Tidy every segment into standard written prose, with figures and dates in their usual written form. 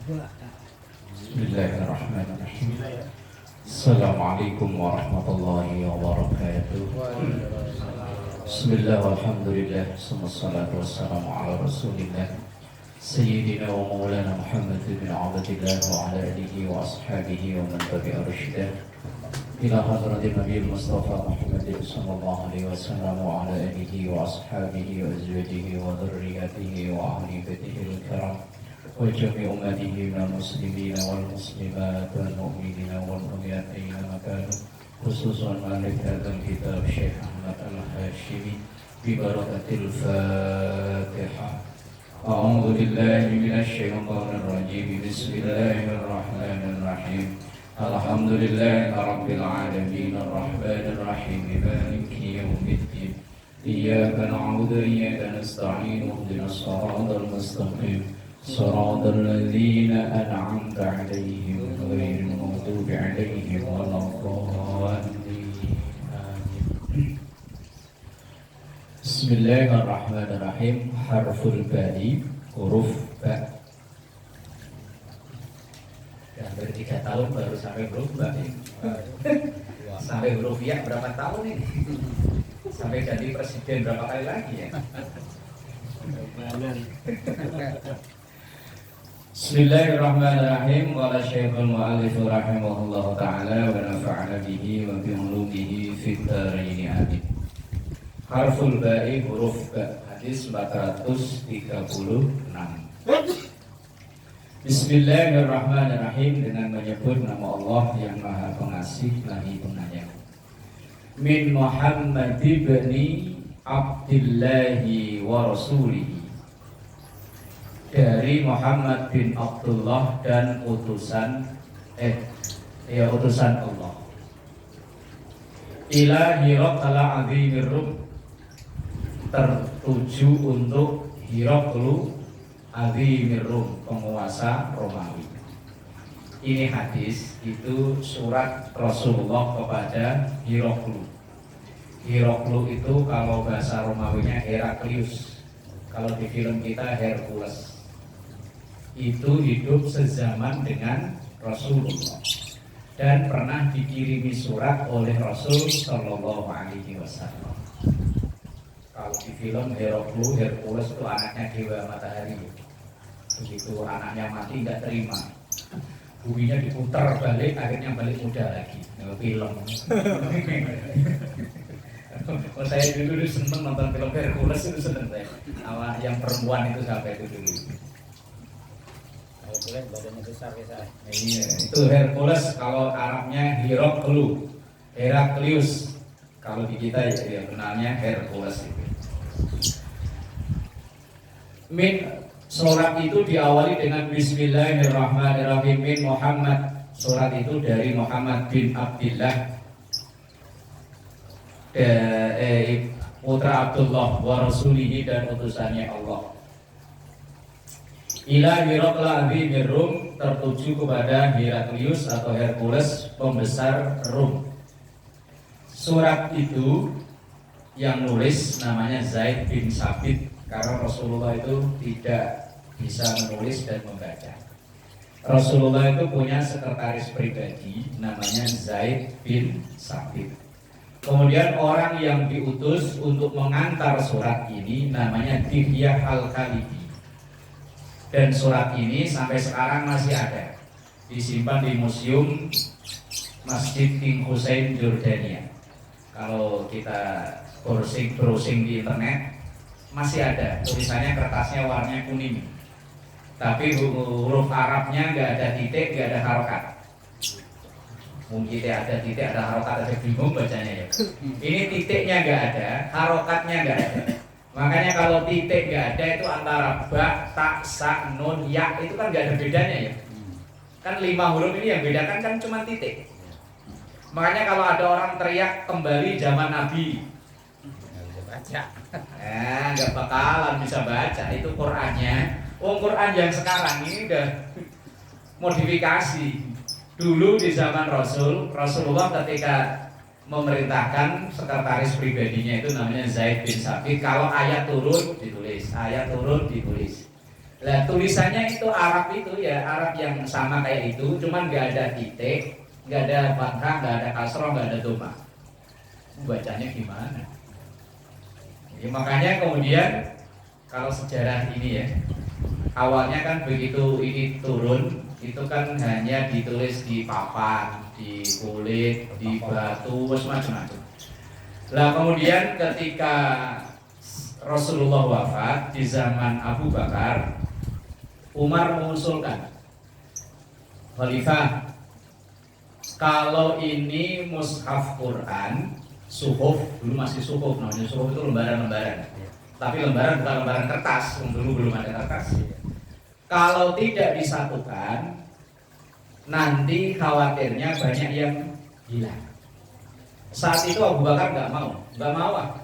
Bismillahirrahmanirrahim. Assalamualaikum warahmatullahi wabarakatuh. Bismillah walhamdulillah, wassalatu wassalamu ala rasulillah Sayyidina wa maulana Muhammad bin Abdillah wa ala alihi wa ashabihi wa man tabi'a rushidah ila hadratin Nabi Mustafa Muhammad sallallahu alaihi wasallam wa ala alihi wa ashabihi wa azwajihi wa dhurriyyatihi wa ahli baitihi al-kiram wa jami' ummatihi minal muslimina wal muslimat wal mu'minina wal mu'minat aina kanu khususan malik hadal kitab Syekh Ahmad Al-Hashimi bi barakatil Fatihah. A'udzu billahi minasy syaithanir rajim. Bismillahirrahmanirrahim. Alhamdulillahi rabbil alamin arrahmanir rahim maliki yaumiddin. Iyyaka na'budu wa iyyaka nasta'in ihdinas siratal mustaqim siratal ladzina an'amta 'alaihim ghairil maghdubi 'alaihim waladdallin. Bismillahirrahmanirrahim. Harful ba'i, huruf ba. Yang ber-3 tahun baru sampai huruf ba. Sampai huruf ya berapa tahun ini? Sampai jadi presiden berapa kali lagi ya? Bismillahirrahmanirrahim. Qala Syekhul Mu'allif rahimahullahu ta'ala wa nafa'ana bihi wa bi ulumihi fid dharain amin. Harful ba'i, huruf ba. Hadis 436. Bismillahirrahmanirrahim. Dengan menyebut nama Allah yang Maha Pengasih lagi Penyayang. Min Muhammad ibni Abdillahi wa Rasulihi. Dari Muhammad bin Abdullah dan utusan Allah. Ila Hiraqla azimir Rum, tertuju untuk Hiraqlu azimir Rum, penguasa Romawi. Ini hadis itu surat Rasulullah kepada Hiraqlu. Hiraqlu itu kalau bahasa Romawinya Heraklius, kalau di film kita Hercules. Itu hidup sezaman dengan Rasulullah dan pernah dikirimi surat oleh Rasul Shallallahu Alaihi Wasallam. Kalau di film Hercules itu anaknya Dewa Matahari. Begitu anaknya mati nggak terima, buminya diputar balik, akhirnya balik muda lagi. Film. Oh, saya dulu seneng nonton film Hercules, itu seneng saya. Awal yang perempuan itu sampai itu dulu. Hercules badannya besar ya saya. Iya, itu Hercules, kalau Arabnya Heraklius. Kalau di kita ya kenalnya Hercules itu. Surat itu diawali dengan Bismillahirrahmanirrahim. Min Muhammad. Surat itu dari Muhammad bin Abdillah, putra Abdullah wa Rasulihi, dan utusannya Allah. Ila Hiraqla azimir Rum, tertuju kepada Heraklius atau Hercules, pembesar Rum. Surat itu yang nulis namanya Zaid bin Sabit, karena Rasulullah itu tidak bisa menulis dan membaca. Rasulullah itu punya sekretaris pribadi namanya Zaid bin Sabit. Kemudian orang yang diutus untuk mengantar surat ini namanya Dihyah Al-Khalibi. Dan surat ini sampai sekarang masih ada, disimpan di Museum Masjid King Hussein Jordania. Kalau kita browsing di internet, masih ada tulisannya, kertasnya warnanya kuning, tapi huruf Arabnya nggak ada titik, nggak ada harokat. Mungkin ada titik, ada harokat, ada bingung bacanya ya. Ini titiknya nggak ada, harokatnya nggak ada. Makanya kalau titik nggak ada itu antara ba, ta, sa, nun, ya, itu kan nggak ada bedanya ya. Kan 5 huruf ini yang bedakan kan cuma titik. Makanya kalau ada orang teriak kembali zaman Nabi, Baca. nggak bakalan bisa baca. Itu Qurannya. Quran yang sekarang ini udah modifikasi. Dulu di zaman Rasulullah ketika memerintahkan sekretaris pribadinya itu namanya Zaid bin Sabit, kalau ayat turun ditulis, ayat turun ditulis. Lah tulisannya itu Arab itu ya, Arab yang sama kayak itu, cuman nggak ada titik, nggak ada fathah, nggak ada kasroh, nggak ada doma. Bacanya gimana? Ya, makanya kemudian kalau sejarah ini ya, awalnya kan begitu ini turun, itu kan hanya ditulis di papan, di kulit, di batu, macam-macam. Lah kemudian ketika Rasulullah wafat di zaman Abu Bakar, Umar mengusulkan, Khalifah, kalau ini mushaf Quran, suhuf, dulu masih suhuf, namanya suhuf itu lembaran-lembaran. Tapi lembaran bukan lembaran kertas, dulu belum ada kertas. Kalau tidak disatukan, nanti khawatirnya banyak yang hilang. Saat itu Abu Bakar nggak mau ah.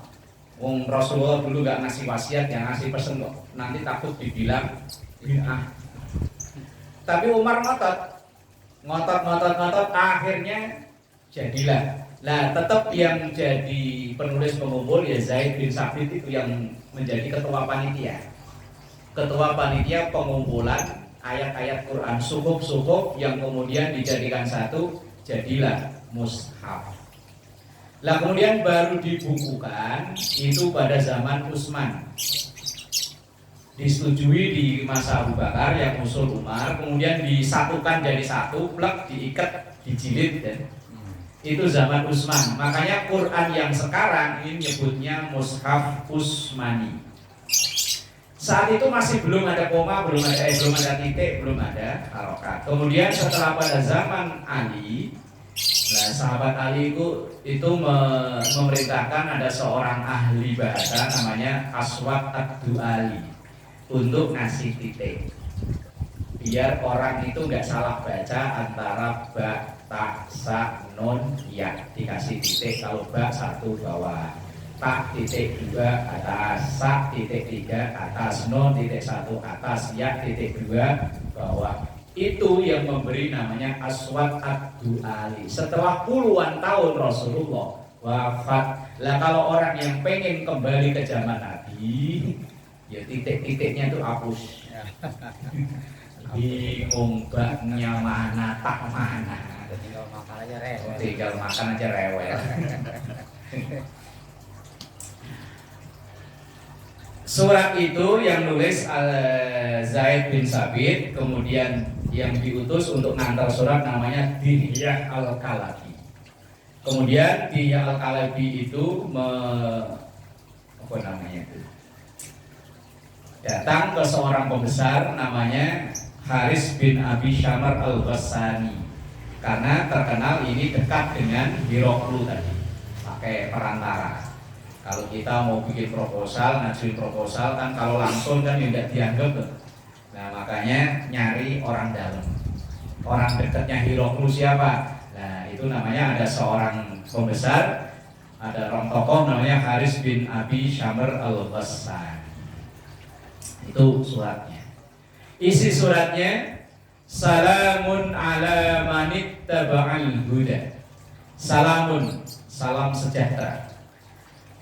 Wong Rasulullah dulu nggak ngasih wasiat, yang ngasih pesen kok. Nanti takut dibilang bid'ah. Tapi Umar ngotot, akhirnya jadilah. Nah, tetap yang jadi penulis pengumpul ya Zaid bin Sabit itu yang menjadi ketua panitia. Ketua panitia pengumpulan ayat-ayat Quran suhuf yang kemudian dijadikan satu, jadilah mushaf. Lah kemudian baru dibukukan itu pada zaman Utsman. Disetujui di masa Abu Bakar yang usul Umar, kemudian disatukan jadi satu, plek diikat, dijilid dan itu zaman Utsman. Makanya Quran yang sekarang ini nyebutnya mushaf Utsmani. Saat itu masih belum ada koma, belum ada titik, belum ada harokat. Kemudian setelah pada zaman Ali, nah sahabat Ali itu memerintahkan ada seorang ahli bahasa namanya Aswad ad-Du'ali untuk ngasih titik, biar orang itu nggak salah baca antara ba, ta, sa, nun, ya, dikasih titik. Kalau ba satu bawah, ta titik dua atas, sa titik tiga atas, nun titik satu atas, ya titik dua bawah. Itu yang memberi namanya Aswad ad-Du'ali. Setelah puluhan tahun Rasulullah wafat. Lah kalau orang yang pengen kembali ke zaman Nabi, ya titik-titiknya itu hapus. Bingung baknya mana tak mana. Tinggal makan aja rewel. Tinggal makan aja rewel. Surat itu yang nulis Zaid bin Sabit, kemudian yang diutus untuk ngantar surat namanya Diyah al-Kalabi. Kemudian Diyah al-Kalabi itu datang ke seorang pembesar namanya Haris bin Abi Syamar al-Ghassani, karena terkenal ini dekat dengan Hiroklu tadi, pakai perantara. Kalau kita mau bikin proposal, ngajuin proposal kan kalau langsung kan tidak dianggap. Nah makanya nyari orang dalam, orang dekatnya Hiroklu siapa? Nah itu namanya ada seorang pembesar, ada orang tokoh namanya Haris bin Abi Syamar al-Ghassani. Itu suratnya. Isi suratnya, salamun ala manittaba'al huda. Salamun, salam sejahtera.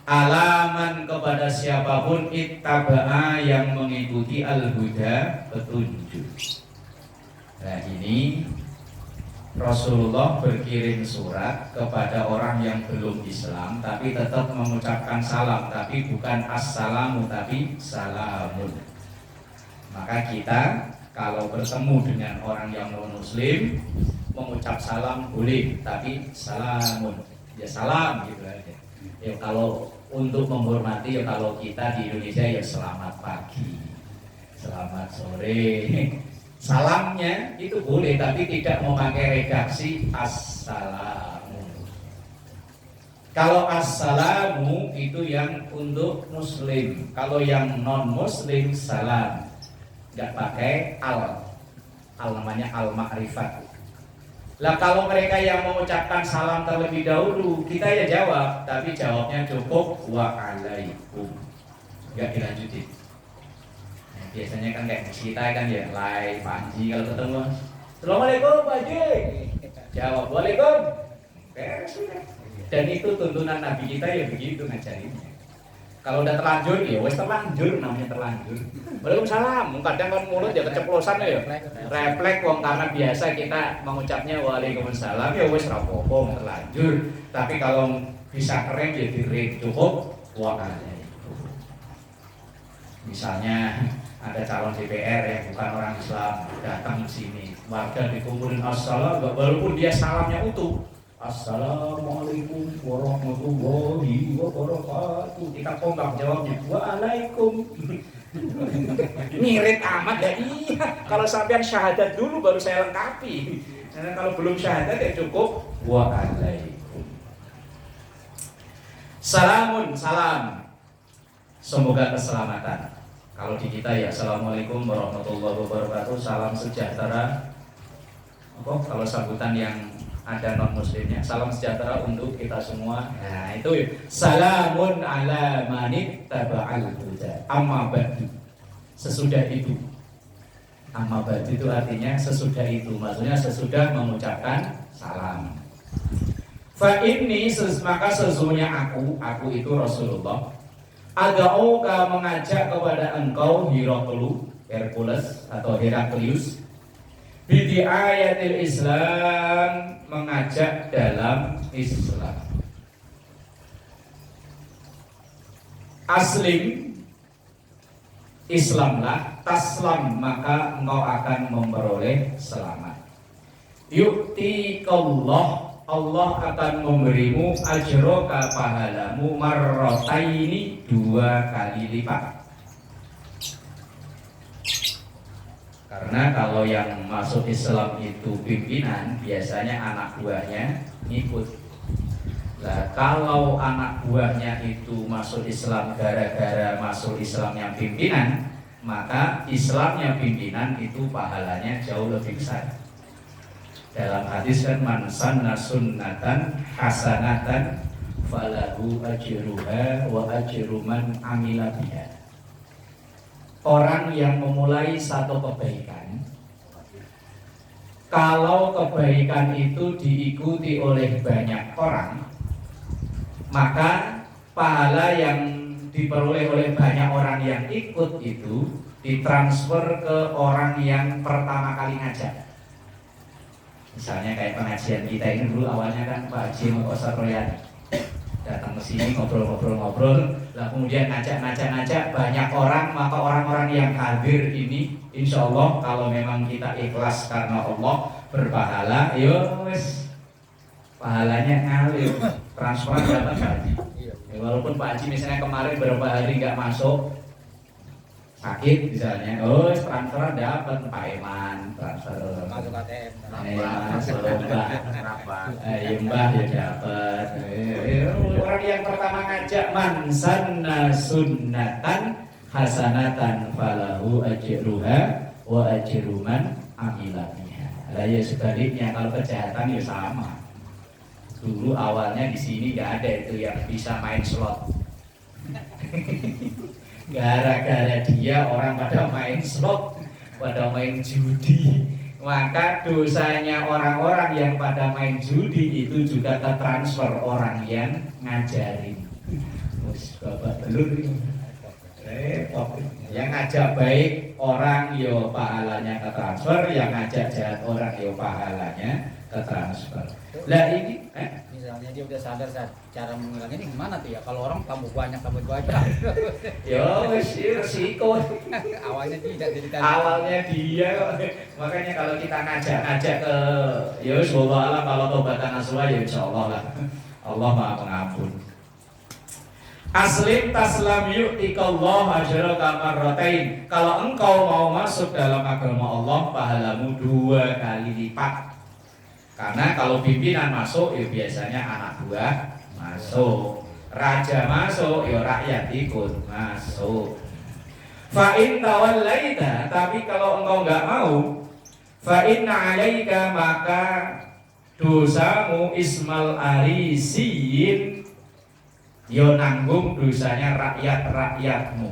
Alaman kepada siapapun ittaba'a yang mengikuti al-huda, petunjuk. Nah ini Rasulullah berkirim surat kepada orang yang belum Islam tapi tetap mengucapkan salam, tapi bukan assalamu tapi salamun. Maka kita kalau bertemu dengan orang yang non muslim mengucap salam boleh, tapi salamun ya salam gitu aja. Ya kalau untuk menghormati, ya kalau kita di Indonesia ya selamat pagi, selamat sore. Salamnya itu boleh, tapi tidak memakai redaksi assalamu. Kalau assalamu itu yang untuk muslim, kalau yang non muslim salam, nggak pakai al namanya al ma'rifat. Lah kalau mereka yang mengucapkan salam terlebih dahulu, kita ya jawab, tapi jawabnya cukup wa alaikum, nggak dilanjutin. Nah, biasanya kan kayak kita kan ya, Lai, Panji kalau ketemu, assalamualaikum Pak Haji, jawab waalaikum. Dan itu tuntunan Nabi kita ya begitu ngajarinnya. Kalau udah terlanjur, ya wes terlanjur, namanya terlanjur. Waalaikumsalam. Kadang kan mulut ya keceplosan ya. Refleks wong karena biasa kita mengucapnya waalaikumsalam, ya wes rapopo terlanjur. Tapi kalau bisa keren ya direm cukup wakanya. Misalnya ada calon DPR yang bukan orang Islam datang ke sini, warga dikumpulin assalam, walaupun dia salamnya utuh. Assalamualaikum warahmatullahi wabarakatuh. Kita kompak jawabnya, waalaikum. Ngirit amat ya. Iya. Kalau sampean syahadat dulu baru saya lengkapi. Karena kalau belum syahadat ya cukup waalaikum. Salamun, salam. Semoga keselamatan. Kalau di kita ya assalamualaikum warahmatullahi wabarakatuh. Salam sejahtera. Kalau sambutan yang ada non muslimnya, salam sejahtera untuk kita semua. Nah itu salamun ala manit taba'al huda amma ba'du. Sesudah itu, amma ba'du itu artinya sesudah itu, maksudnya sesudah mengucapkan salam. Fa inni, maka sesungguhnya aku itu Rasulullah, adauka mengajak kepada engkau Hercules atau Heraklius, bidi ayatil Islam, mengajak dalam Islam. Aslim, Islamlah, taslam, maka engkau akan memperoleh selamat. Yu'tikallah, Allah akan memberimu ajroka, pahalamu, marrotaini, 2 kali lipat. Karena kalau yang masuk Islam itu pimpinan, biasanya anak buahnya ngikut. Nah, kalau anak buahnya itu masuk Islam gara-gara masuk Islam yang pimpinan, maka Islamnya pimpinan itu pahalanya jauh lebih besar. Dalam hadis kan man sanna sunnatan hasanatan falahu ajruha wa ajru man amila biha. Orang yang memulai satu kebaikan, kalau kebaikan itu diikuti oleh banyak orang, maka pahala yang diperoleh oleh banyak orang yang ikut itu ditransfer ke orang yang pertama kali ngajak. Misalnya kayak pengajian kita ini dulu awalnya kan Pak Haji Mokosar Royani datang ke sini ngobrol-ngobrol, lah kemudian ngajak banyak orang, maka orang-orang yang hadir ini insya Allah kalau memang kita ikhlas karena Allah berpahala, yo wes pahalanya ngalir, transferan dapat Pak Haji. Walaupun Pak Haji misalnya kemarin beberapa hari nggak masuk, sakit misalnya, oh transfer dapat Pak Eman, transfer masuk ATM, masuk Mbah ya dapat. Orang yang pertama ngajak man sanna sunnatan hasanatan falahu ajruha wa ajru man amila biha. Lah ya sebaliknya kalau kejahatan ya sama. Dulu awalnya di sini nggak ada itu yang bisa main slot. Gara-gara dia orang pada main slot, pada main judi, maka dosanya orang-orang yang pada main judi itu juga tertransfer orang yang ngajarin. Bapak belur repot. Yang ngajak baik orang yo pahalanya ketransfer, yang ngajak jahat orang yo pahalanya ketransfer. Lah ini misalnya dia udah sadar cara mengilangnya ini gimana tuh ya? Kalau orang tambah banyak yo resiko. Awalnya tidak jadi awalnya dia makanya kalau kita ngajak ke ya semoga Allah kalau tobatan nasuha ya insyaallah lah. Allah Maha Pengampun. Aslim taslam yu'tikallah ajraka marratain. Kalau engkau mau masuk dalam agama Allah, pahalamu 2 kali lipat. Karena kalau pimpinan masuk, ya biasanya anak buah masuk, raja masuk, ya rakyat ikut masuk. Fa in tawallaita, tapi kalau engkau enggak mau, fa inna 'alaika, maka dosamu ismal arisin, yo nanggung dosanya rakyat-rakyatmu.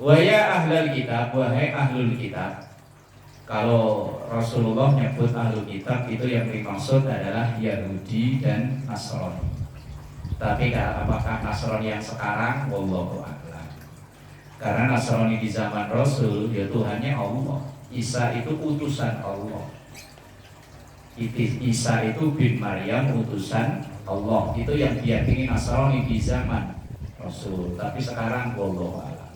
Wa ya ahlul kitab, wahai ahlul kitab. Kalau Rasulullah nyebut ahlul kitab itu yang dimaksud adalah Yahudi dan Nasrani. Tapi apakah Nasrani yang sekarang? Wallahu a'lam. Karena Nasrani di zaman Rasul, ya Tuhannya Allah. Isa itu utusan Allah. Isa itu bin Maryam utusan Allah. Itu yang diyakini Nasrani di zaman Rasul. Tapi sekarang wallahu a'lam.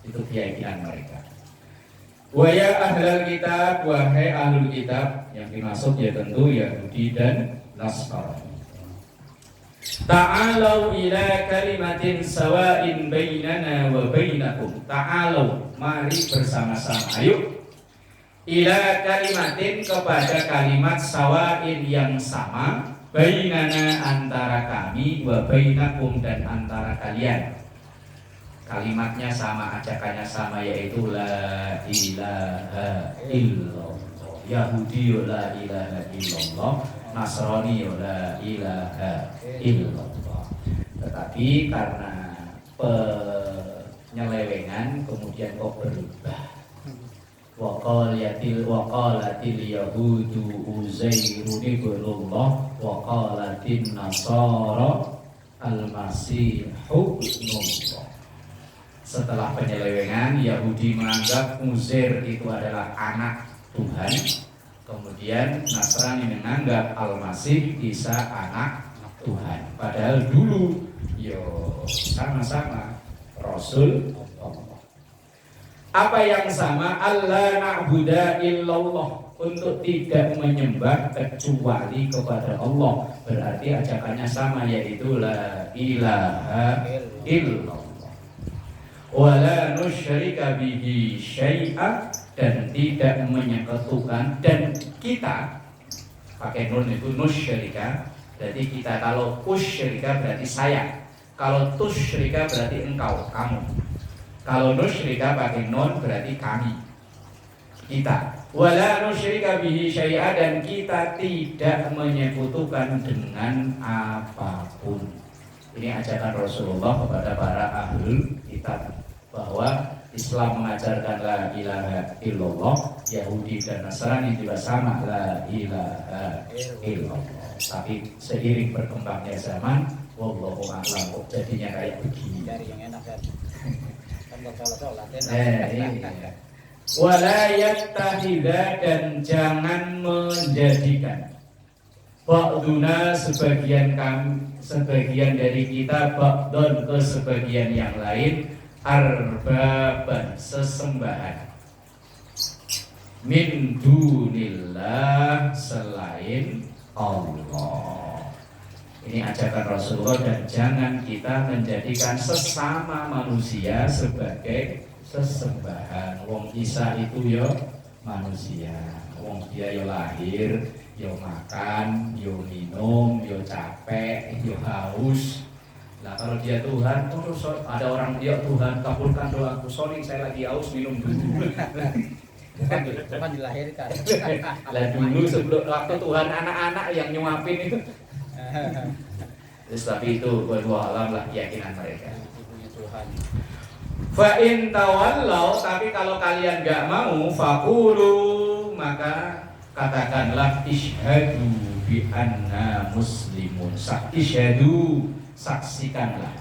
Itu keyakinan mereka. Wahai ahlul kitab, wahai ahlul kitab, yang dimaksud ya tentu Yahudi dan Nasrani. Ta'alau ila kalimatin sawa'in bainana wa bainakum. Ta'alau, mari bersama-sama. Ayo. Ila kalimatin, kepada kalimat sawa'in yang sama, bainana antara kami wa bainakum dan antara kalian. Kalimatnya sama, ajakannya sama, yaitu la ilaha illallah. Yahudi la ilaha illallah, Nasrani la ilaha illallah. Tetapi karena penyelewengan kemudian kok berubah. Waqalatil yahudu Uzairun ibnullah wa qalatin nasara al-masihu ibnullah. Setelah penyelewengan, Yahudi menganggap Uzair itu adalah anak Tuhan. Kemudian Nasrani menganggap Al-Masih Isa anak Tuhan. Padahal dulu sama-sama Rasul Allah. Apa yang sama? Allah na'budu illallah, untuk tidak menyembah kecuali kepada Allah. Berarti ajakannya sama, yaitu la ilaha illallah. Wala nusyrika bihi syai'a, dan tidak menyekutukan. Dan kita pakai nun itu nusyrika, berarti kita. Kalau usyrika berarti saya, kalau tusyrika berarti engkau, kamu. Kalau nusyrika pakai nun berarti kami, kita. Wala nusyrika bihi syai'a, dan kita tidak menyekutukan dengan apapun. Ini ajakan Rasulullah kepada para ahlul kitab, bahwa Islam mengajarkan la ilaha illallah, Yahudi dan Nasrani juga sama la ilaha illallah. Tapi seiring berkembangnya zaman, wallahu a'lam, kok jadinya kayak begini. Dari yang enak kan. Kan sholat Wala yattahidha, dan jangan menjadikan ba'duna, sebagian dari kita, ba'dun, ke sebagian yang lain, arbaban, sesembahan, min dunillah, selain Allah. Ini ajakan Rasulullah, dan jangan kita menjadikan sesama manusia sebagai sesembahan. Wong Isa itu yo manusia, wong dia yo lahir, yo makan, yo minum, yo capek, yo haus. Nah kalau dia Tuhan, ada orang dia Tuhan, kabulkan doaku. Sorry, saya lagi haus, minum dulu. Bukan dilahirkan. Lah dulu sebelum waktu Tuhan anak-anak yang nyuapin itu. Terus tapi itu wallahu lah keyakinan mereka. Ibunya Tuhan. Fa in tawallau, tapi kalau kalian enggak mau, faqulu, maka katakanlah isyhadu bi anna muslimun. Isyhadu, saksikanlah,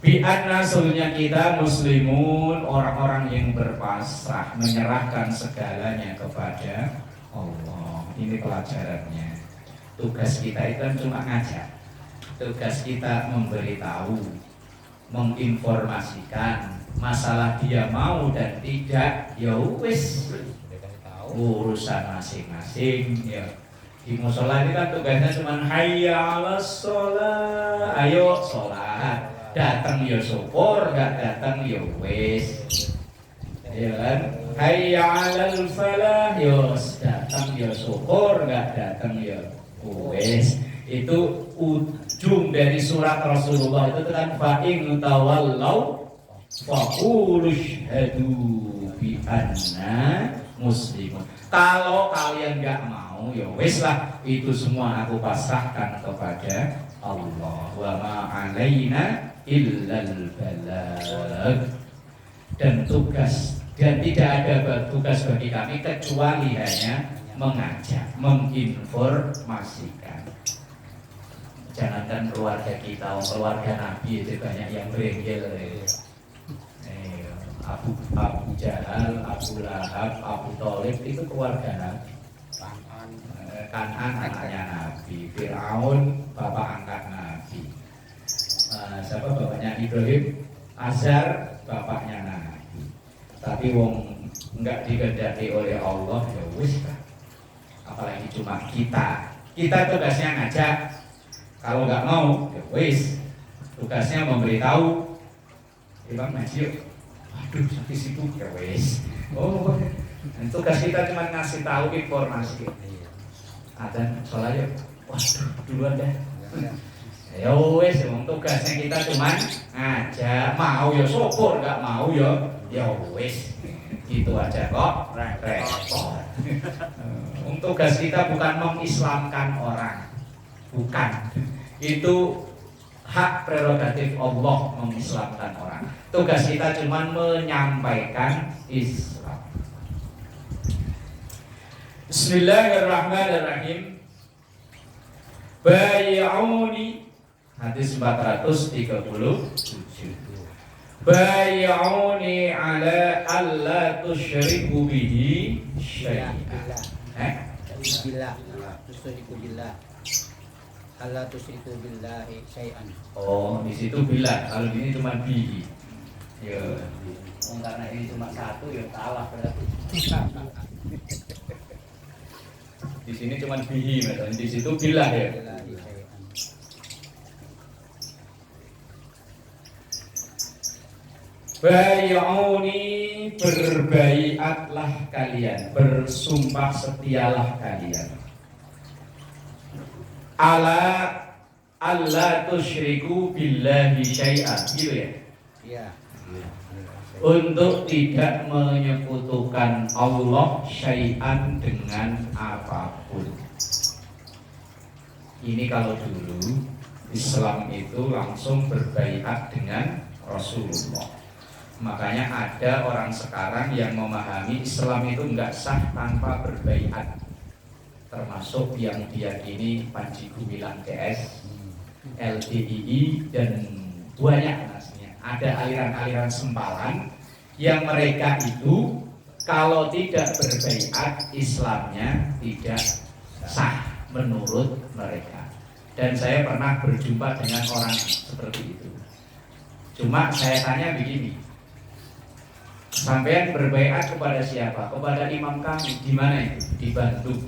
bi anna, sesungguhnya kita muslimun, orang-orang yang berpasrah, menyerahkan segalanya kepada Allah. Ini pelajarannya. Tugas kita itu kan cuma ngajak, tugas kita memberitahu, menginformasikan. Masalah dia mau dan tidak, ya wis, urusan masing-masing ya. Di musola ini kan tugasnya cuma hayya 'alas sholat, ayo sholat. Datang ya syukur, gak datang ya wis, ya kan. Hayya 'alal falah, ya datang ya syukur, gak datang ya wis. Itu ujung dari surat Rasulullah itu kan, fa in tawallau faqulu syhadu bi anna muslimun. Kalau kalian gak mau, ya wis lah, itu semua aku pasrahkan kepada Allah. Wa ma 'alaina illal balagh. Dan tidak ada tugas bagi kami kecuali hanya mengajak, menginformasikan. Jangankan keluarga kita, keluarga Nabi itu banyak yang berengkel. Abu Jahal, Abu Lahab, Abu Thalib itu keluarga Nabi. Kanan anaknya Nabi, Fir'aun bapak angkat Nabi. Siapa bapaknya Ibrahim? Azar bapaknya Nabi. Tapi wong enggak dikehendaki oleh Allah ya wis. Apalagi cuma kita. Kita tugasnya ngajak. Kalau nggak mau ya wis. Tugasnya memberitahu. Bang Najib. Waduh, sampai situ ya wis. Oh, tugas kita cuma ngasih tahu informasi. Ada sholat yuk. Waduh, duluan deh. Ya wis, tugasnya kita cuma ngajak. Mau ya syukur, nggak mau ya wis. Gitu aja kok. Repot. Tugas kita bukan mengislamkan orang. Bukan. Itu hak prerogatif Allah mengislamkan orang. Tugas kita cuma menyampaikan Islam. Bismillahirrahmanirrahim. Bay'uni hadis 437. Bay'uni ala alla tusyriku bihi syai'an. Billah, tusyriku billah. Allah tusyriku billahi syai'an. Oh, di situ billah. Kalau ini cuma bihi. Ya, karena ini cuma satu ya salah berarti. Di sini cuma bihi, dan di situ billah ya. Bay'uni, berbaiatlah kalian, bersumpah setialah kalian. Ala alla tusyriku billahi syai'an, gitu ya? Iya. Untuk tidak menyekutukan Allah syai'an dengan apapun. Ini kalau dulu Islam itu langsung berbaiat dengan Rasulullah. Makanya ada orang sekarang yang memahami Islam itu enggak sah tanpa berbaiat. Termasuk yang diyakini Panji Gumilang CS, LDII dan banyak nasnya. Ada aliran-aliran sempalan yang mereka itu kalau tidak berbaiat Islamnya tidak sah menurut mereka. Dan saya pernah berjumpa dengan orang seperti itu. Cuma saya tanya begini, sampean berbaiat kepada siapa? Kepada imam kami. Di mana itu? Di Bandung.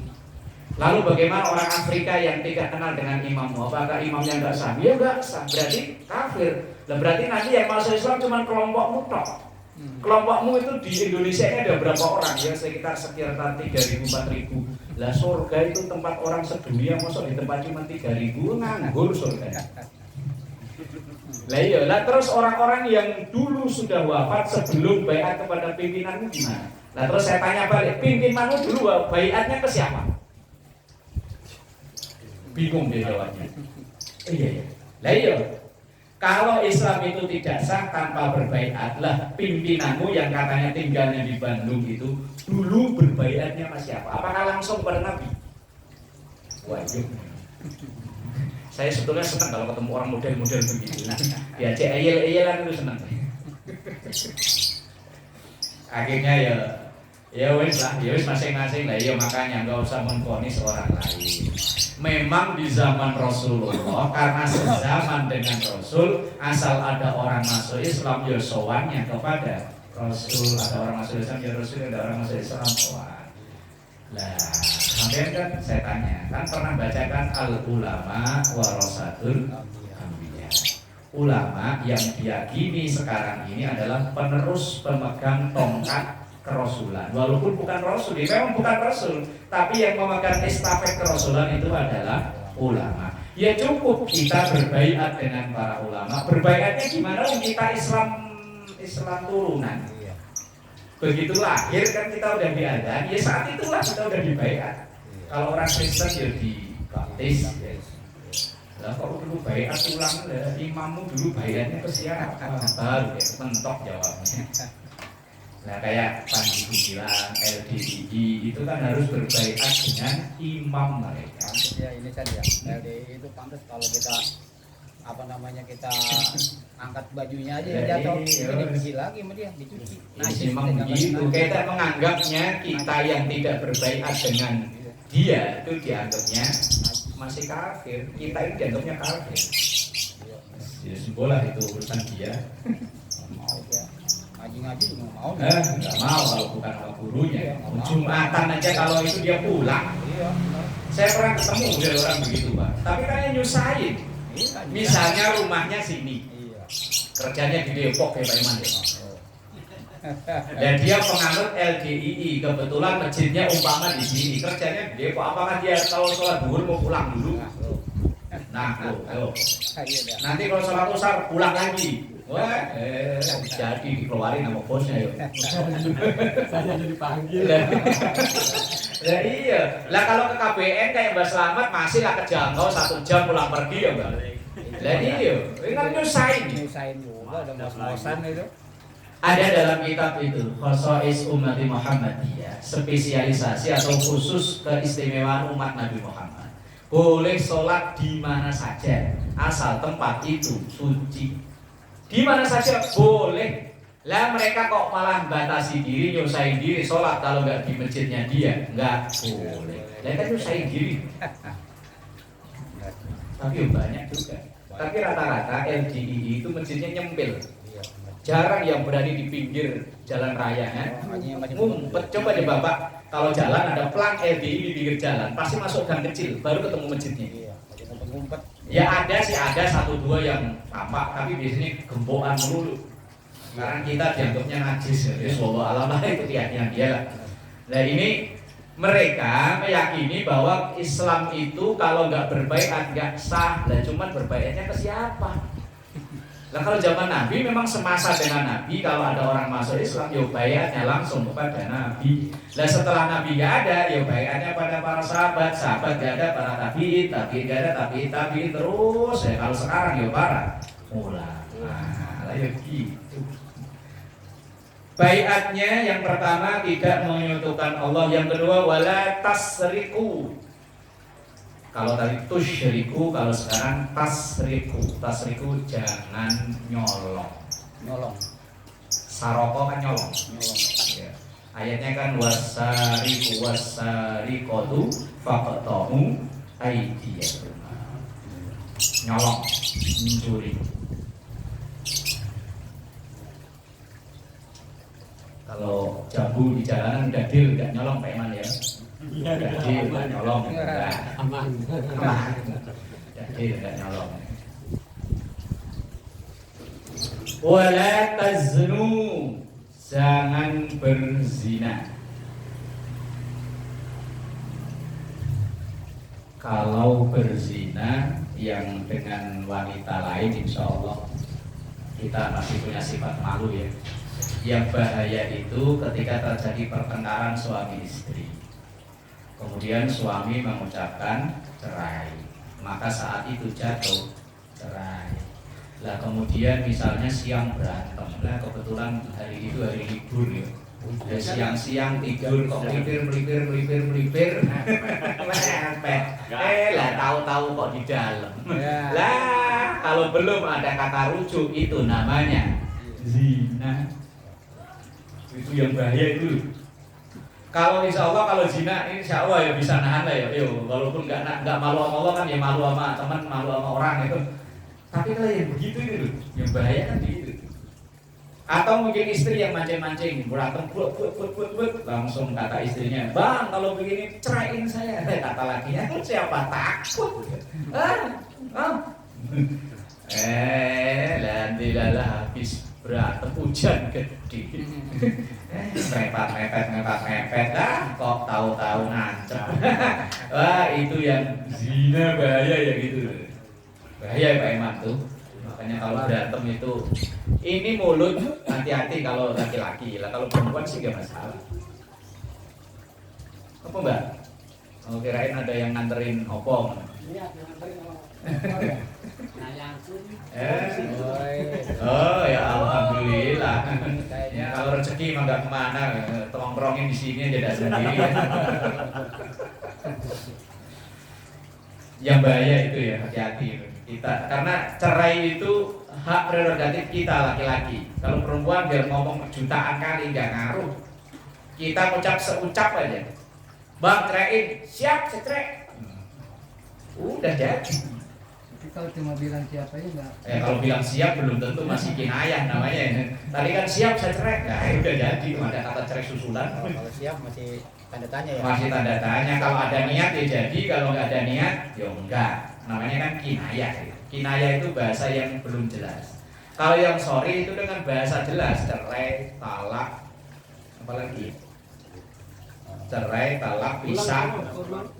Lalu bagaimana orang Afrika yang tidak kenal dengan imammu? Apakah imamnya enggak sah? Ya enggak sah, berarti kafir. Lah berarti nanti yang masuk Islam cuma kelompokmu tok. Kelompokmu itu di Indonesia ini ada berapa orang? Ya sekitar 3.000, 4.000. Lah surga itu tempat orang sedunia, masa di tempat cuma 3.000 nganggur surganya. Lah iya, lah terus orang-orang yang dulu sudah wafat sebelum baiat kepada pimpinanmu gimana? Lah terus saya tanya balik, pimpinanmu dulu baiatnya ke siapa? Bingung dia jawabnya. Iya. Lah iya. Kalau Islam itu tidak sah tanpa berbaiat, lah pimpinanmu yang katanya tinggalnya di Bandung itu dulu berbaiatnya ke siapa? Apakah langsung kepada Nabi? Wajib. Saya sebetulnya senang kalau ketemu orang model-model begitu. Nah, diajak eyel-eyelan itu senang. Akhirnya ya wis lah, ya wis masing-masing lah. Ya makanya nggak usah memvonis orang lain. Memang di zaman Rasulullah, karena sezaman dengan Rasul, asal ada orang masuk Islam ya sowannya kepada Rasul. Ada orang masuk Islam ya Rasul, ada orang masuk Islam sowan. Lah, sampai kan saya tanya, kan pernah bacakan al-ulama warasatul anbiya. Ulama yang diyakini sekarang ini adalah penerus pemegang tongkat kerasulan. Walaupun bukan rasul, dia memang bukan rasul, tapi yang memegang estafet kerasulan itu adalah ulama. Ya cukup kita berbaiat dengan para ulama. Berbaiatnya gimana? Kita Islam turunan. Begitu lahir kan kita udah diadaan, ya saat itulah kita udah dibaiat. Kalau orang Kristen ya dibaptis. Lah kok dulu baiat ulang lah, imammu dulu baiatnya ke siapa? Baru ya mentok jawabnya. Nah kayak Panji Gumilang, LDII itu kan harus berbaikat dengan imam mereka. Pantes ya ini kan ya LDI itu pantas kalau kita apa namanya kita angkat bajunya aja ya jatuh, Iya. dicuci lagi sama dia, dicuci. Ini memang begitu. Kita menganggapnya kita yang tidak berbaikat dengan dia itu dianggapnya masih kafir. Kita ini dianggapnya kafir. Ya sembolah itu urusan dia. Mau ya ngaji juga nggak mau. Nggak mau kalau bukan sama gurunya. Jumatan aja kalau itu dia pulang. Iya. Saya pernah ketemu dari orang begitu Pak. Tapi kan yang nyusahin. Iya. Misalnya rumahnya sini, Iya. kerjanya di Depok ya Pak Iman ya. Dan dia penganut LDII, kebetulan masjidnya umpama di sini, kerjanya di Depok. Apakah dia kalau sholat zuhur mau pulang dulu? Nah, ayo. Nanti kalau sholat asar pulang lagi. Wah, jadi dikeluarin sama bosnya ya. Saya jadi panggil. Lah iya. Lah kalau ke KBN kayak Mbak Slamet masih lah kejangkau 1 jam pulang pergi ya Mbak. Lah iya. Ini kan nyusahin. Nyusahin juga udah ngos-ngosan itu. Ada dalam kitab itu Khosais Ummati Muhammadiyah, spesialisasi atau khusus keistimewaan umat Nabi Muhammad. Boleh sholat di mana saja asal tempat itu suci. Di mana saja boleh. Lah mereka kok malah batasi diri, nyusahin diri sholat kalau nggak di masjidnya dia, nggak boleh. Lah kan nyusahin diri. Tapi banyak juga. Tapi rata-rata LDII itu masjidnya nyempil. Jarang yang berani di pinggir jalan raya kan. Ngumpet. Coba deh Bapak, kalau jalan ada plang LDII di pinggir jalan, pasti masuk gang kecil, baru ketemu masjidnya. Ngumpet. Ya ada sih, ada 1-2 yang tampak, tapi biasanya gembokan melulu. Sekarang kita dianggapnya najis, ya wallahu alam lah, itu keyakinan dia lah. Nah ini mereka meyakini bahwa Islam itu kalau nggak berbaikat nggak sah. Lah cuman berbaikatnya ke siapa? Lah kalau zaman Nabi memang semasa dengan Nabi, kalau ada orang masuk Islam, ya baiatnya langsung kepada Nabi. Lah setelah Nabi nggak ada, ya baiatnya pada para sahabat, sahabat nggak ada, para tabiin, tabiin nggak ada, tabiin terus. Ya kalau sekarang ya para ulama. Lah ya gitu. Baiatnya yang pertama tidak menyekutukan Allah, yang kedua wala tasriku. Kalau tadi tusyriku, kalau sekarang tasriku. Tasriku jangan nyolong. Nyolong. Saroko kan nyolong. Ya. Ayatnya kan wasariku wasarikotu faqtahu aydiyahuma. Nyolong, mencuri. Kalau jambu di jalanan udah deal, nggak nyolong Pak Iman ya. Iya, Jadi nggak nyolong, enggak. aman. Jadi nggak nyolong. Wala taznu, jangan berzina. Kalau berzina yang dengan wanita lain, insya Allah kita masih punya sifat malu ya. Yang bahaya itu ketika terjadi pertengkaran suami istri. Kemudian suami mengucapkan cerai, maka saat itu jatuh cerai. Lah kemudian misalnya siang berantem, lah kebetulan hari itu hari libur ya. Ya siang-siang tidur kok melipir, mepet. Lah tahu-tahu kok di dalam. Lah kalau belum ada kata rujuk itu namanya zina. Itu yang bahaya itu. Kalau insya Allah kalau zina insya Allah ya bisa nahan lah ya. Yo, walaupun nggak malu sama Allah kan ya malu sama teman, malu sama orang itu. Tapi kalau yang begitu itu yang bahaya kan begitu. Atau mungkin istri yang mancing-mancing, berantem, langsung kata istrinya, bang kalau begini ceraiin saya. Kata lakinya, siapa takut? Lantilalah habis berantem hujan gede. Mepet dah, kok tahu-tahu ngancam. Wah itu yang zina bahaya ya gitu. Bahaya Pak Iman tuh. Makanya kalau berantem itu, ini mulut hati-hati kalau laki-laki lah, kalau perempuan sih gak masalah. Apa Mbak? Oh, kirain ada yang nganterin opong. Iya, nganterin sama. Nah, langsung. Oh ya alhamdulillah. Kayaknya Kalau rezeki mah nggak kemana, tongkrongin di sini aja dah sendiri. Yang bahaya itu ya, hati-hati kita. Karena cerai itu hak prerogatif kita laki-laki. Kalau perempuan biar ngomong jutaan kali nggak ngaruh. Kita ngucap seucap aja. Bang ceraiin, siap saya cerai. Udah jadi. Tapi kalau cuma bilang siapa ya enggak. Kalau bilang siap belum tentu masih kinayah namanya. Tadi kan siap saya cerai, nah udah jadi. Ada kata cerai susulan. kalau siap masih tanda tanya ya. Masih tanda tanya. Kalau ada niat ya jadi, kalau nggak ada niat ya enggak. Namanya kan kinayah. Kinayah itu bahasa yang belum jelas. Kalau yang sorry itu dengan bahasa jelas, cerai, talak, apalagi cerai, talak, pisah.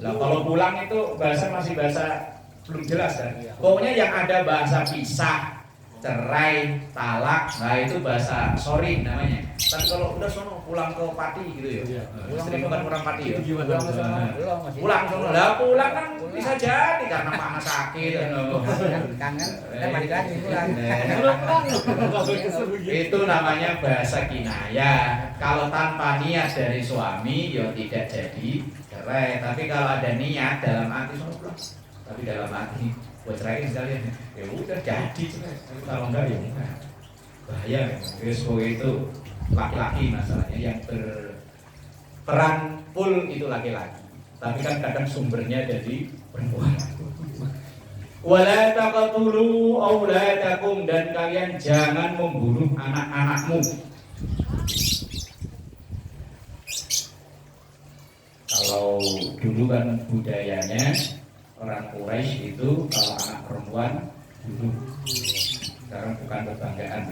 Lah kalau pulang itu bahasa masih bahasa belum jelas kan. Pokoknya yang ada bahasa pisah, cerai, talak, nah itu bahasa sorry namanya. Kan kalau udah sono pulang ke Pati gitu ya. Istri bukan orang Pati ya. Pulang ke sana belum masih. Pulang sono. Lah pulang kan bisa jadi karena makna sakit. Kangen, kita balik lagi pulang. Itu namanya bahasa kinayah. Kalau tanpa niat dari suami ya tidak jadi cerai. Tapi kalau ada niat dalam hati sono pulang. Tapi dalam hati buat cerai sekalian ya udah jadi cerai. Kalau enggak ya enggak. Bahaya memang. Itu laki-laki masalahnya yang berperan full itu laki-laki. Tapi kan kadang sumbernya dari perempuan. Wala taqtulu auladakum, dan kalian jangan membunuh anak-anakmu. Kalau dulu kan budayanya orang Quraisy itu kalau anak perempuan bunuh. Sekarang bukan kebanggaan.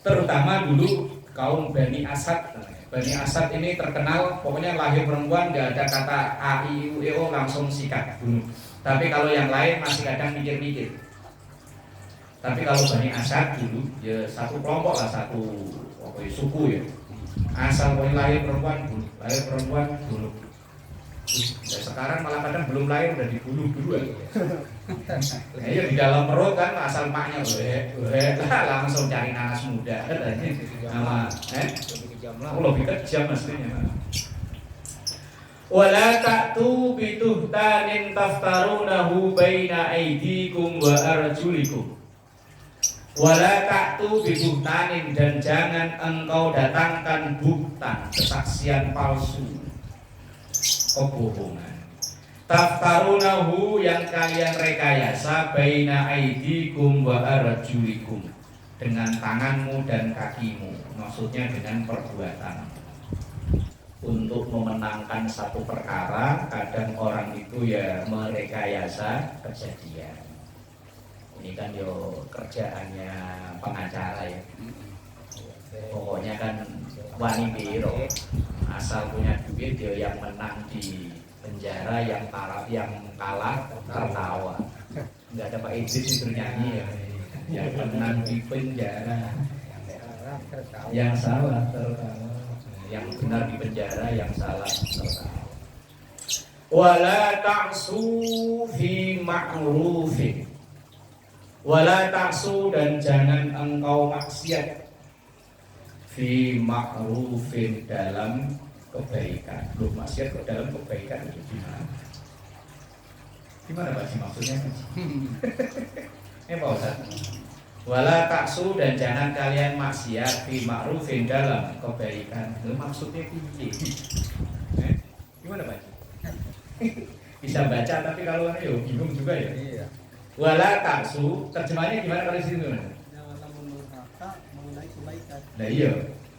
Terutama dulu kaum Bani Asad. Bani Asad ini terkenal, pokoknya lahir perempuan nggak ada kata A I U E O langsung sikat bunuh. Tapi kalau yang lain masih kadang mikir-mikir. Tapi kalau Bani Asad dulu ya satu kelompok lah, satu suku ya. Asal pokoknya lahir perempuan bunuh, lahir perempuan bunuh. Dan sekarang malah kadang belum lahir udah dibunuh duluan. Nah, ya di dalam perut kan asal maknya langsung cari nanas muda nama lebih kejam aslinya. Wala ta'tu bituhtanin taftarunahu baina aidikum wa arjulikum. Wala ta'tu bituhtanin, dan jangan engkau datangkan buhtan, kesaksian palsu, kebohongan. Taftarunahu, yang kalian rekayasa, baina aidikum wa arjulikum, dengan tanganmu dan kakimu, maksudnya dengan perbuatan. Untuk memenangkan satu perkara, kadang orang itu ya merekayasa kejadian. Ini kan yo kerjaannya pengacara ya. Pokoknya kan wani biro, asal punya duit yo yang menang di penjara, yang kalah tertawa. Nggak ada Pak Idris itu nyanyi ya. Yang menang di penjara, yang salah tertawa. Yang benar di penjara, yang salah tertawa. Wala ta'su fi ma'rufin. Wala ta'su, dan jangan engkau maksiat fi ma'rufin, dalam kebaikan. Lu maksiat ke dalam kebaikan itu gimana? Gimana Pak sih maksudnya? Pak Ustaz. Wala taksu, dan jangan kalian maksiat fi ma'rufin, dalam kebaikan. Maksudnya piye? Gimana Pak? Bisa baca tapi kalau yo bingung juga ya. Iya. Wala taksu, terjemahnya gimana kalau di sini? Janganlah mendurhaka mengenai kebaikan. Nah iya,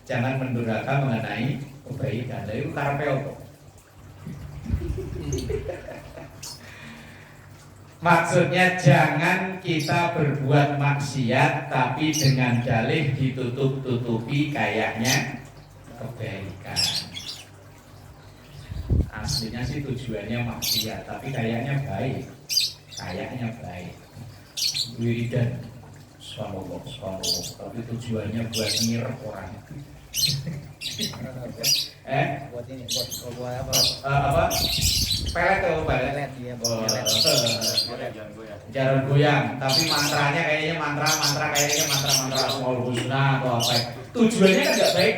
jangan mendurhaka mengenai kebaikan. Lah itu karepe opo? Maksudnya jangan kita berbuat maksiat tapi dengan dalih ditutup-tutupi kayaknya kebaikan. Aslinya sih tujuannya maksiat tapi kayaknya baik. Kayaknya baik. Wiridan subhanallah, tapi tujuannya buat nyirep orang. Buat ini, buat apa? Apa? Pelet tuh, pelet. Pelet dia, buat pelet. Jaran goyang, tapi mantranya kayaknya mantra Asmaul Husna atau apa. Tujuannya kan nggak baik,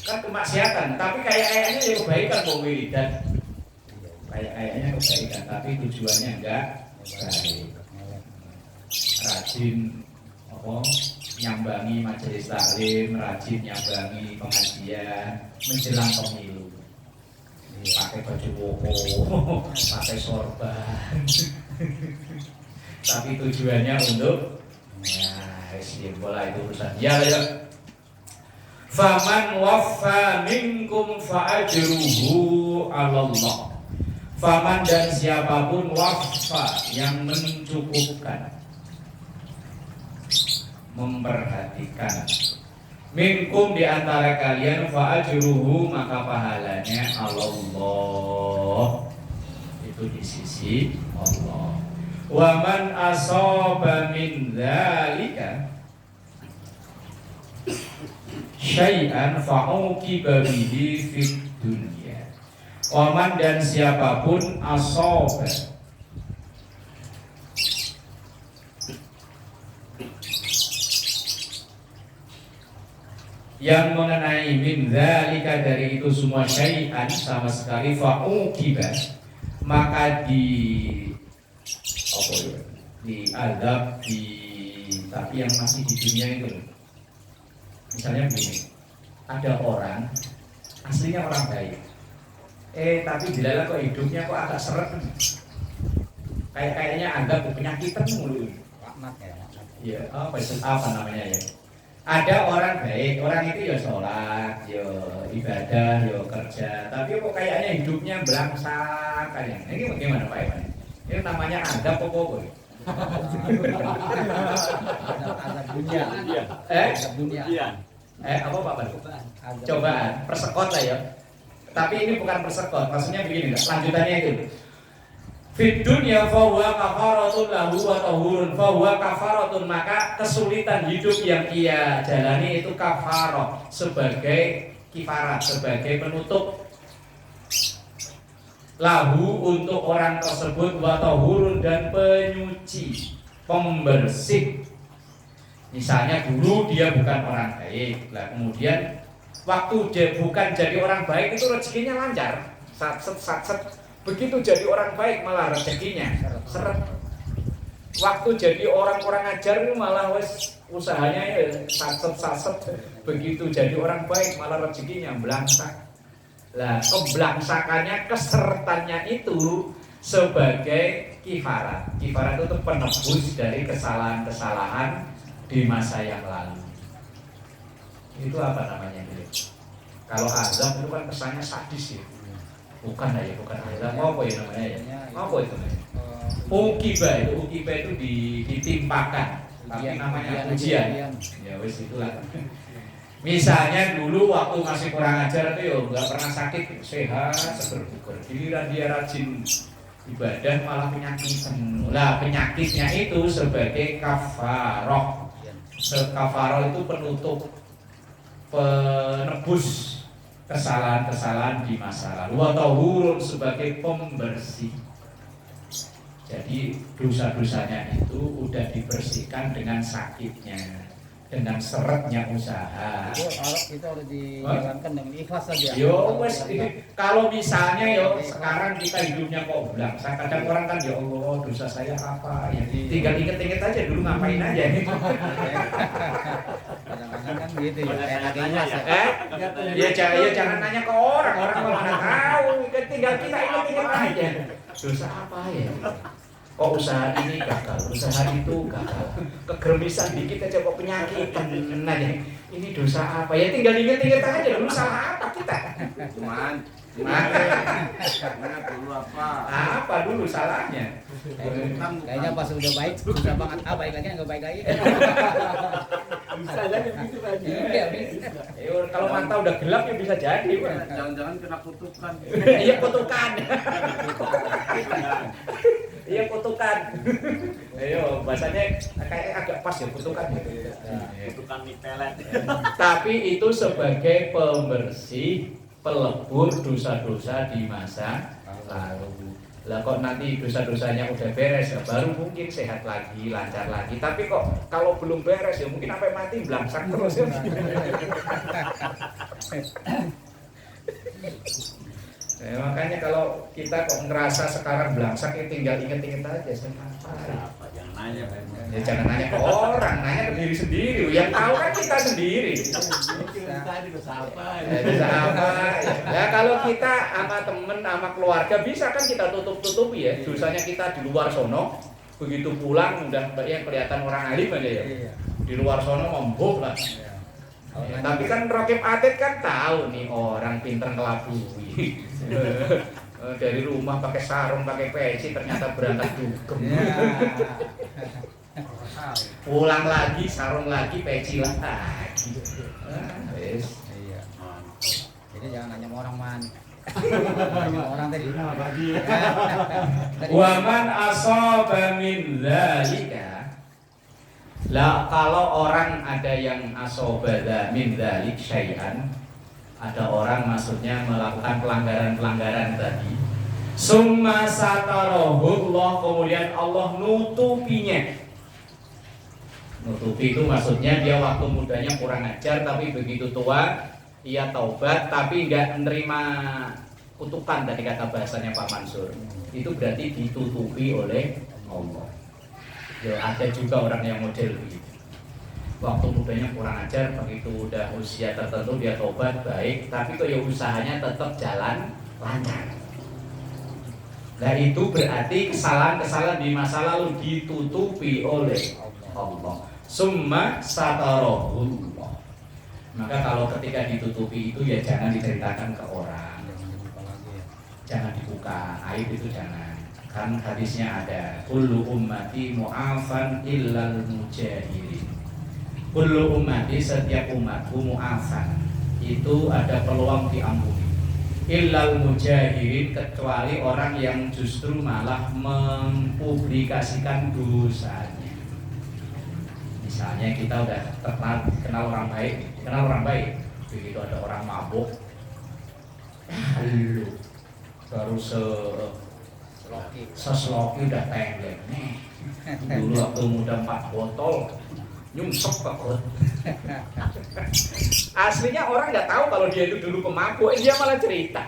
kan kemaksiatan. Tapi kayaknya ya kebaikan kok wiridan. Kayaknya kebaikan, tapi tujuannya enggak baik. Rajin apa? Nyambangi majelis taklim, rajin nyambangi pengajian menjelang pemilu. Pakai baju koko, pakai sorban. Tapi tujuannya untuk bola itu urusan ya. Faman waffa minkum fa'ajruhu 'ala Allah. Faman dan siapapun waffa yang mencukupkan, memperhatikan, minkum di antara kalian fa'ajruhu maka pahalanya Allah, itu di sisi Allah. Wa man asaba min dzalika syai'an fa'uqiba bihi fid dunya. Wa man dan siapapun asaba yang mengenai min dzalika dari itu semua syai'an sama sekali fa'uqiba maka diadab tapi yang masih di dunia itu. Misalnya begini, ada orang aslinya orang baik, tapi dilala kok hidupnya kok agak seret, kayaknya agak penyakitan mulu. Laknat ya. Ya apa namanya ya? Ada orang baik, orang itu ya sholat, ya ibadah, ya kerja, tapi kok kayaknya hidupnya belangsak kayaknya. Ini bagaimana Pak Iwan? Ini namanya adab apa? Azab dunia. Azab dunia. Apa Pak Ban? Cobaan, persekot lah ya. Tapi ini bukan persekot, maksudnya begini, lanjutannya itu. Fid dunya fa huwa kafaratun lahu wa tahurun, fa huwa kafaratun, maka kesulitan hidup yang ia jalani itu kafarah, sebagai kifarat, sebagai penutup lahu untuk orang tersebut, wa tahurun dan penyuci, pembersih. Misalnya dulu dia bukan orang baik, lah kemudian waktu dia bukan jadi orang baik itu rezekinya lancar, sat. Begitu jadi orang baik malah rezekinya seret. Waktu jadi orang kurang ajar itu malah usahanya ya saset. Begitu jadi orang baik malah rezekinya belangsak. Lah keblangsakannya, keseretannya itu sebagai kifarat. Kifarat itu penebus dari kesalahan-kesalahan di masa yang lalu. Itu apa namanya itu? Kalau azab itu kan kesannya sadis ya. Bukan azab, apa ya namanya ya? Apa itu namanya? Ukiba itu ditimpakan, tapi namanya ujian. Ya wis itulah. Misalnya dulu waktu masih kurang ajar itu ya nggak pernah sakit, sehat, seger bugar. Giliran dia rajin ibadah malah penyakitan. Lah penyakitnya itu sebagai kafaroh. Kafaroh itu penutup, penebus kesalahan-kesalahan di masa lalu, atau hurun sebagai pembersih. Jadi dosa-dosanya itu udah dibersihkan dengan sakitnya, dengan seretnya usaha. Itu harus dijalankan dengan ikhlas saja. Kalau misalnya sekarang kita hidupnya kok belangsak, kadang orang kan ya Allah dosa saya apa ya, tinggal inget-inget aja dulu ngapain aja gitu. Kadang-kadang kan gitu ya, kayak lagi ikhlas ya. Ya jangan nanya ke orang mana tahu, tinggal kita inget-inget aja. Dosa apa ya? Kok usaha ini gagal, usaha itu gagal, kegermisan dikit aja kok penyakitan aja. Ini dosa apa ya? Tinggal inget-inget aja dulu salah apa kita. Cuman dulu apa dulu salahnya? Kayaknya pas udah baik susah banget. Baik lagi nggak baik lagi. bisa jadi begitu kan? Iya bisa. Kalau mata udah gelap ya bisa jadi. Jangan-jangan kena kutukan. Iya kutukan. Iya kutukan. Ayo bahasanya kayak agak pas ya kutukan gitu. Kutukan mie pelet. Tapi itu sebagai pembersih, pelebur dosa-dosa di masa lalu. Lah kok nanti dosa-dosanya udah beres ya baru mungkin sehat lagi, lancar lagi. Tapi kok kalau belum beres ya mungkin sampai mati belangsak terus ya. Makanya kalau kita kok ngerasa sekarang belangsak ya tinggal inget-inget aja kenapa. Jangan nanya Pak. Ya jangan nanya ke orang, nanya ke diri sendiri. Yang tahu kan kita sendiri. Tadi bisa apa? Bisa apa? Ya kalau kita sama temen, sama keluarga bisa kan kita tutup-tutupi ya. Dosanya kita di luar sono, begitu pulang udah yang kelihatan orang alim aja ya. Di luar sono membuk lah. Ya, tapi kan Rokib Atid kan tahu nih orang pinter ngelabui. Dari rumah pakai sarung, pakai peci ternyata berangkat dugem. Pulang lagi, sarung lagi, peci lagi. Wes. Iya. Jadi jangan nanya sama orang man. Nanya sama orang tadi. Wa man asaba min dzalika. Lah kalau orang ada yang asobada min dzalik syai'an, ada orang maksudnya melakukan pelanggaran-pelanggaran tadi. Summa satarahu Allah, kemudian Allah nutupinya. Nutupi itu maksudnya dia waktu mudanya kurang ajar tapi begitu tua ia taubat tapi enggak menerima kutukan tadi kata bahasanya Pak Mansur. Itu berarti ditutupi oleh Allah. Ya, ada juga orang yang model begitu. Waktu mudanya kurang ajar, begitu udah usia tertentu dia tobat baik, tapi kok ya usahanya tetap jalan lancar. Nah itu berarti kesalahan-kesalahan di masa lalu ditutupi oleh Allah. Summa satarahullah. Maka kalau ketika ditutupi itu ya jangan diceritakan ke orang, jangan dibuka, aib itu jangan. Kan hadisnya ada kullu ummati mu'afan illal mujahirin. Kullu ummati, setiap umatku mu'afan, itu ada peluang diampuni. Illal mujahirin, kecuali orang yang justru malah mempublikasikan dosanya. Misalnya kita udah kenal orang baik, begitu ada orang mabuk, lu baru seseloki udah tenggelam nih. Dulu waktu muda 4 botol nyungsep ke perut. Aslinya orang nggak tahu kalau dia itu dulu pemabuk, dia malah cerita.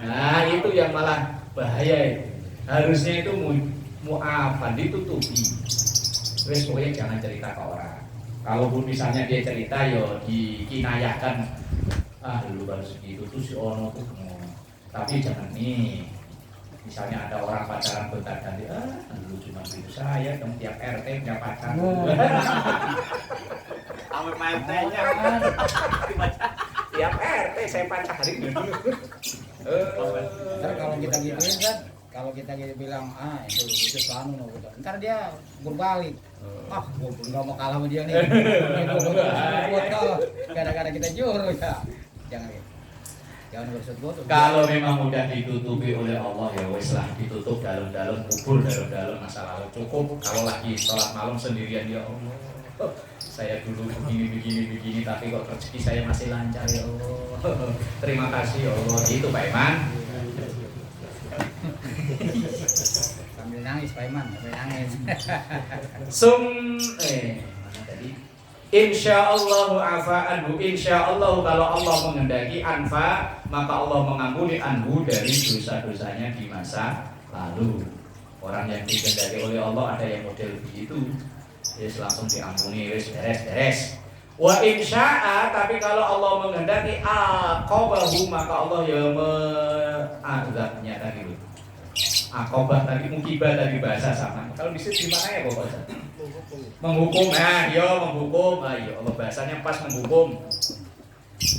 Nah itu yang malah bahaya itu. Harusnya itu mu'afan, ditutupi. Wes pokoknya jangan cerita ke orang. Kalaupun misalnya dia cerita yo dikinayakan, dulu baru segitu tuh si ono tuh tapi jangan nih. Misalnya ada orang pacaran bentar ganti, dulu cuma itu saya, dong tiap RT punya pacar. Sampai PRT-nya Tiap RT saya pacarin dulu. Ntar kalau kita gituin kan, kalau kita gitu bilang itu kanu no, ntar dia berbalik. Gue nggak mau kalah sama dia nih. Gara-gara kita juru ya. Jangan gitu. Jangan bersebut. Kalau memang udah ditutupi oleh Allah ya wes lah, ditutup dalam-dalam, kubur dalam-dalam masa lalu cukup. Kalau lagi sholat malam sendirian ya Allah, saya dulu begini tapi kok rezeki saya masih lancar ya Allah. Terima kasih ya Allah. Itu Pak Iman. Sambil nangis Pak Iman, sambil nangis. Mana tadi? Insyaallah afa anhu. Insyaallah kalau Allah menghendaki anfa, maka Allah mengampuni anhu dari dosa-dosanya di masa lalu. Orang yang dikehendaki oleh Allah ada yang model begitu, yes langsung diampuni, wes beres. Wa insya'a, tapi kalau Allah menghendaki aqabahu, maka Allah ya azabnya tadi. Aqabah tadi, mukibah tadi bahasa sama. Kalau di situ gimana ya pokoknya? Menghukum, menghukum. Ya Allah bahasanya pas menghukum.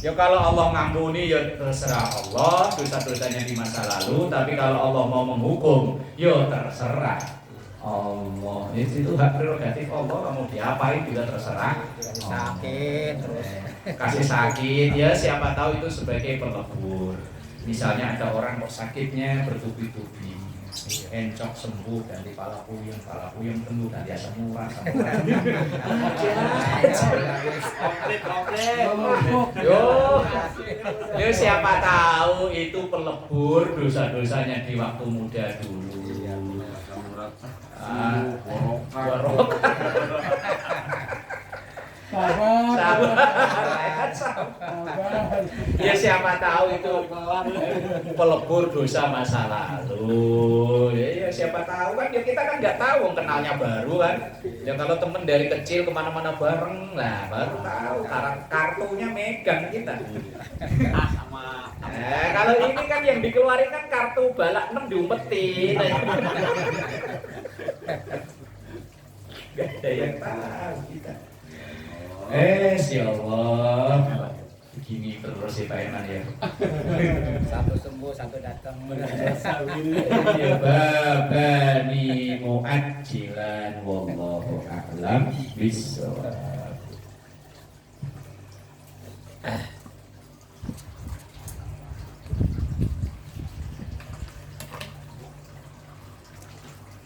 Ya kalau Allah ngampuni ya terserah Allah dosa-dosanya di masa lalu, tapi kalau Allah mau menghukum ya terserah Allah. Itu hak prerogatif Allah, kamu diapain juga terserah. Sakit terus. Kasih sakit ya siapa tahu itu sebagai pelebur. Misalnya ada orang kok sakitnya bertubi-tubi. Encok sembuh ganti pala puyeng sembuh ganti asam urat. Yo siapa tahu itu pelebur dosa-dosanya di waktu muda dulu. Borok. Ya siapa tahu itu pelebur dosa masa lalu. Ya siapa tahu kan, ya kita kan nggak tahu, kenalnya baru kan. Ya kalau temen dari kecil kemana-mana bareng, lah baru tahu kartunya megang kita. Kalau ini kan yang dikeluarin kan kartu balak 6 diumpetin. Gak ada yang tahu kita. Ya Allah, begini terus sih Pak Iman ya. Satu sembuh, satu datang. Ya babani mu'ajjilan wallahu a'lam bishawab.